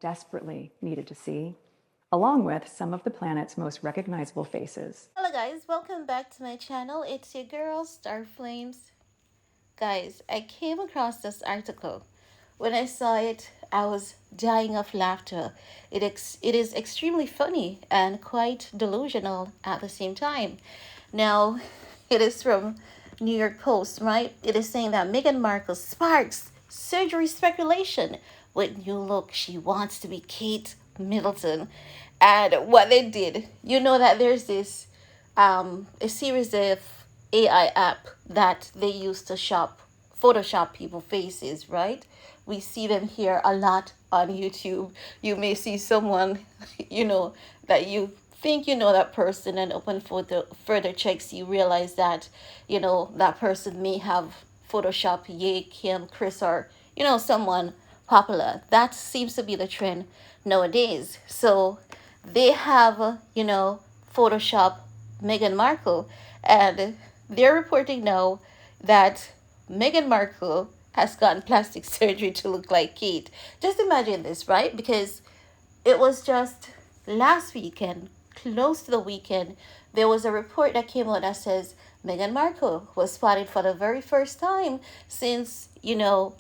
desperately needed to see, along with some of the planet's most recognizable faces. Hello guys, welcome back to my channel. It's your girl Star Flames. Guys, I came across this article. When I saw it, I was dying of laughter. It is extremely funny and quite delusional at the same time. Now, it is from New York Post, right? It is saying that Meghan Markle sparks surgery speculation with new look. She wants to be Kate Middleton. And what they did, you know that there's this a series of AI app that they use to Photoshop people faces, right? We see them here a lot on YouTube. You may see someone, that you think you know that person, and upon further checks, you realize that, that person may have Photoshop Ye, Kim, Chris, or, someone popular. That seems to be the trend nowadays. So they have, Photoshop Meghan Markle, and they're reporting now that Meghan Markle has gotten plastic surgery to look like Kate. Just imagine this, right? Because it was just last weekend, close to the weekend, there was a report that came out that says Meghan Markle was spotted for the very first time since,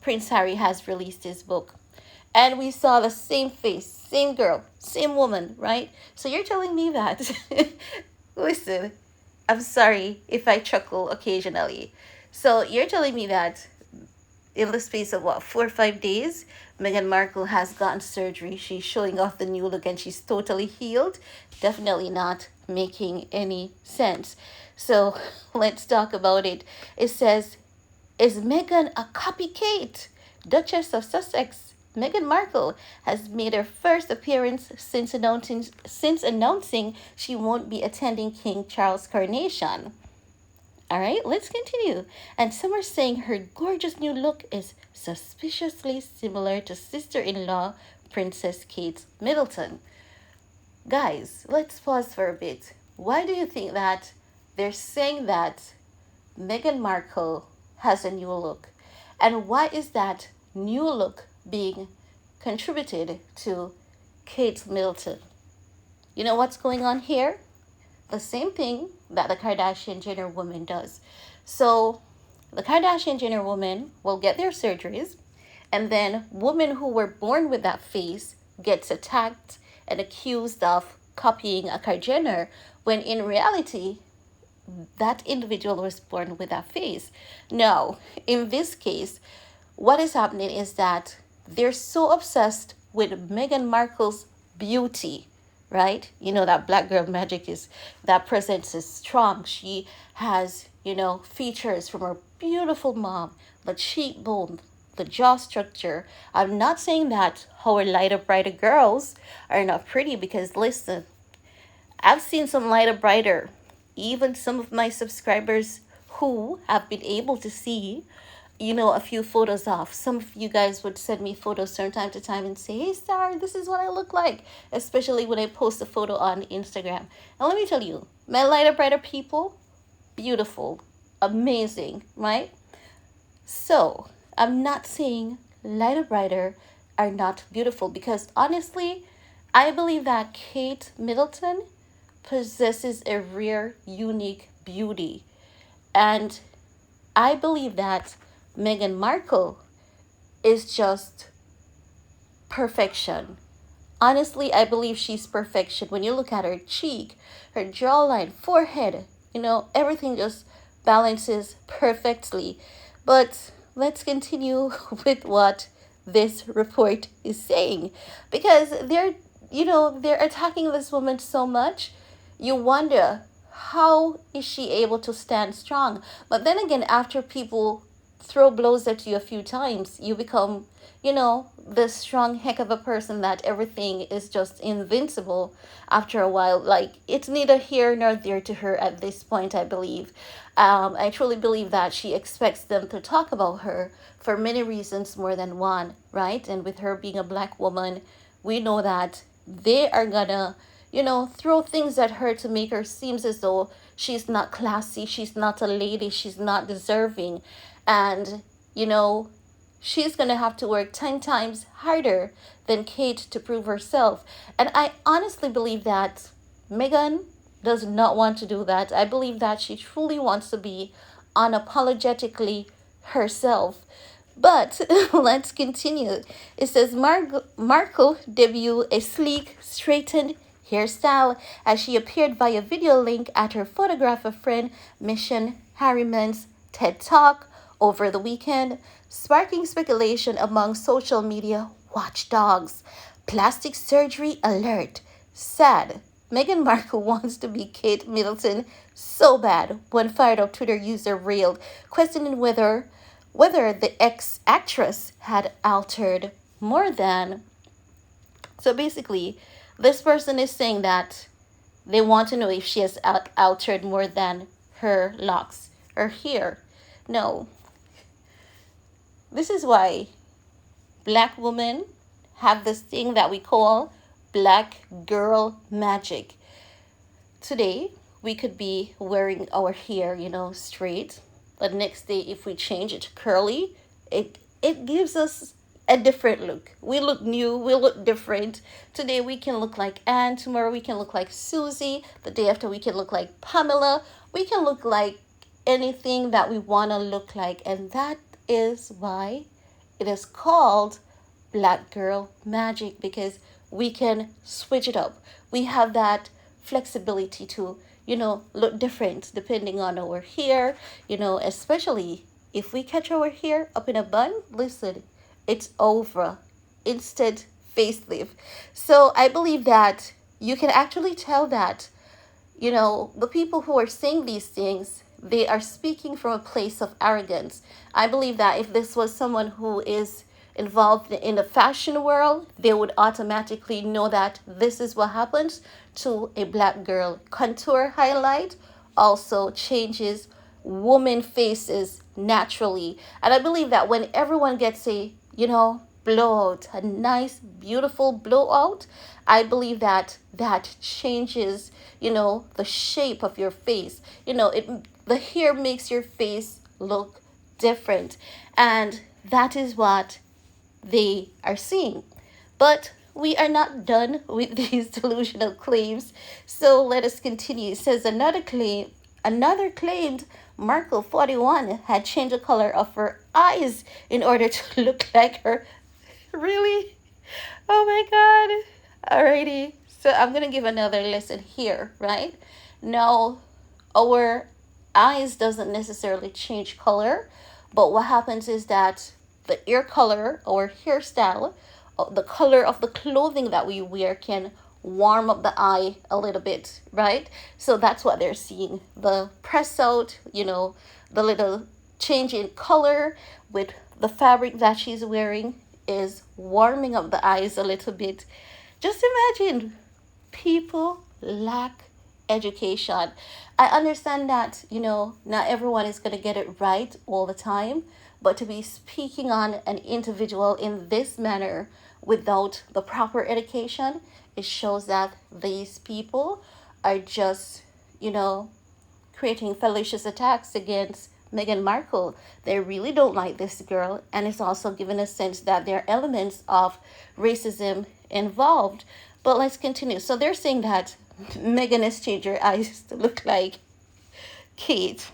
Prince Harry has released his book. And we saw the same face, same girl, same woman, right? So you're telling me that, listen, I'm sorry if I chuckle occasionally. So you're telling me that in the space of what, 4 or 5 days, Meghan Markle has gotten surgery. She's showing off the new look and she's totally healed. Definitely not making any sense. So let's talk about it. It says, is Meghan a copycat? Duchess of Sussex Meghan Markle has made her first appearance since announcing she won't be attending King Charles' coronation. All right, let's continue. And some are saying her gorgeous new look is suspiciously similar to sister-in-law Princess Kate Middleton. Guys, let's pause for a bit. Why do you think that they're saying that Meghan Markle has a new look? And why is that new look being contributed to Kate Middleton? You know what's going on here? The same thing that the Kardashian Jenner woman does. So the Kardashian Jenner woman will get their surgeries, and then women who were born with that face gets attacked and accused of copying a Jenner, when in reality that individual was born with that face. Now, in this case, what is happening is that they're so obsessed with Meghan Markle's beauty, right? You know that black girl magic is that presence is strong. She has, features from her beautiful mom, the cheekbone, the jaw structure. I'm not saying that our lighter, brighter girls are not pretty, because listen, I've seen some lighter, brighter, even some of my subscribers who have been able to see, a few photos off. Some of you guys would send me photos from time to time and say, hey, Star, this is what I look like, especially when I post a photo on Instagram. And let me tell you, my lighter, brighter people, beautiful, amazing, right? So I'm not saying lighter, brighter are not beautiful, because honestly, I believe that Kate Middleton possesses a rare, unique beauty. And I believe that Meghan Markle is just perfection. Honestly, I believe she's perfection. When you look at her cheek, her jawline, forehead, everything just balances perfectly. But let's continue with what this report is saying, because they're attacking this woman so much. You wonder, how is she able to stand strong? But then again, after people throw blows at you a few times, you become, this strong heck of a person that everything is just invincible after a while. Like, it's neither here nor there to her at this point, I believe. I truly believe that she expects them to talk about her for many reasons, more than one, right? And with her being a black woman, we know that they are gonna, throw things at her to make her seems as though she's not classy, she's not a lady, she's not deserving. And, you know, she's going to have to work 10 times harder than Kate to prove herself. And I honestly believe that Megan does not want to do that. I believe that she truly wants to be unapologetically herself. But let's continue. It says Markle debuted a sleek, straightened hairstyle as she appeared via video link at her photographer friend Mission Harriman's TED Talk over the weekend, sparking speculation among social media watchdogs. Plastic surgery alert. Sad. Meghan Markle wants to be Kate Middleton so bad, one fired up Twitter user railed, questioning whether the ex-actress had altered more than. So basically, this person is saying that they want to know if she has altered more than her locks, her hair. No, this is why black women have this thing that we call black girl magic. Today, we could be wearing our hair, straight. The next day, if we change it to curly, it gives us a different look. We look new, we look different. Today we can look like Anne, tomorrow we can look like Susie, the day after we can look like Pamela. We can look like anything that we want to look like, and that is why it is called black girl magic, because we can switch it up. We have that flexibility to look different depending on our hair, especially if we catch our hair up in a bun. Listen, it's over. Instant facelift. So I believe that you can actually tell that the people who are saying these things, they are speaking from a place of arrogance. I believe that if this was someone who is involved in the fashion world, they would automatically know that this is what happens to a black girl. Contour highlight also changes woman faces naturally. And I believe that when everyone gets a, blowout, a nice, beautiful blowout, I believe that that changes, the shape of your face. The hair makes your face look different. And that is what they are seeing. But we are not done with these delusional claims. So let us continue. It says another claimed Markle 41 had changed the color of her eyes in order to look like her. Really? Oh my god. Alrighty. So I'm gonna give another lesson here, right? Now, our eyes doesn't necessarily change color, but what happens is that the ear color or hairstyle, the color of the clothing that we wear can warm up the eye a little bit, right? So that's what they're seeing. The press out, the little change in color with the fabric that she's wearing is warming up the eyes a little bit. Just imagine, people lack education. I understand that, not everyone is going to get it right all the time, but to be speaking on an individual in this manner without the proper education, it shows that these people are just, creating fallacious attacks against Meghan Markle. They really don't like this girl, and it's also given a sense that there are elements of racism involved. But let's continue. So they're saying that Meghan has changed her eyes to look like Kate.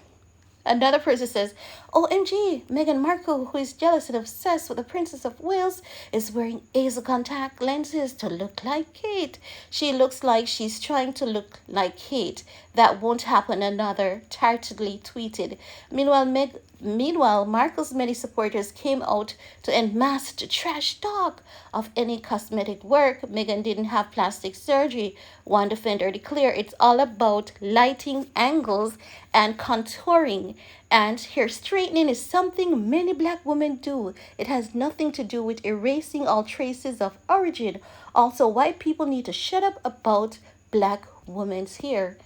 Another person says, OMG, Meghan Markle, who is jealous and obsessed with the Princess of Wales, is wearing hazel contact lenses to look like Kate. She looks like she's trying to look like Kate. That won't happen, another tartedly tweeted. Meanwhile, Markle's many supporters came out to en masse to trash talk of any cosmetic work. Meghan didn't have plastic surgery. One defender declared it's all about lighting angles and contouring. And hair straightening is something many black women do. It has nothing to do with erasing all traces of origin. Also, white people need to shut up about black women's hair.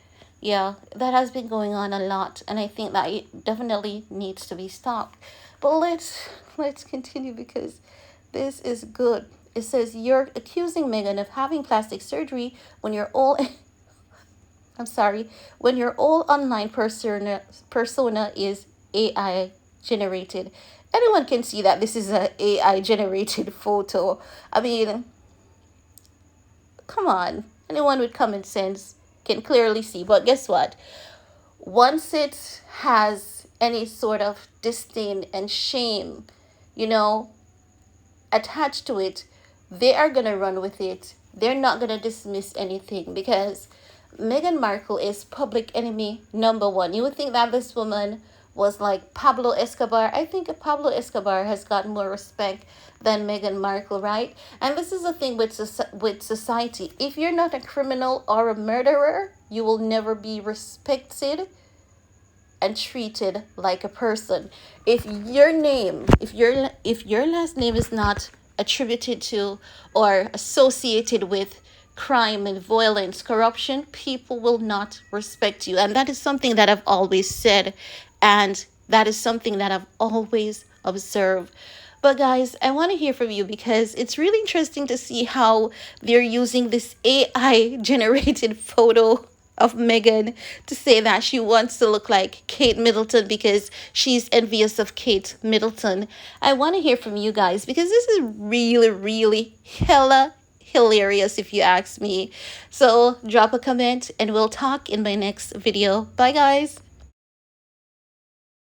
Yeah, that has been going on a lot, and I think that it definitely needs to be stopped. But let's continue, because this is good. It says you're accusing Meghan of having plastic surgery when you're all I'm sorry, when your all online persona is AI generated. Anyone can see that this is a AI generated photo. I mean, come on. Anyone with common sense can clearly see. But guess what? Once it has any sort of disdain and shame, you know, attached to it, they are going to run with it. They're not going to dismiss anything because Meghan Markle is public enemy number one. You would think that this woman was like Pablo Escobar. I think Pablo Escobar has got more respect than Meghan Markle, right? And this is the thing with society. If you're not a criminal or a murderer, you will never be respected and treated like a person. If your name, if your last name is not attributed to or associated with crime and violence, corruption, people will not respect you. And that is something that I've always said, and that is something that I've always observed. But guys, I want to hear from you because it's really interesting to see how they're using this AI generated photo of Meghan to say that she wants to look like Kate Middleton because she's envious of Kate Middleton. I want to hear from you guys because this is really, really hella hilarious if you ask me. So drop a comment and we'll talk in my next video. Bye guys.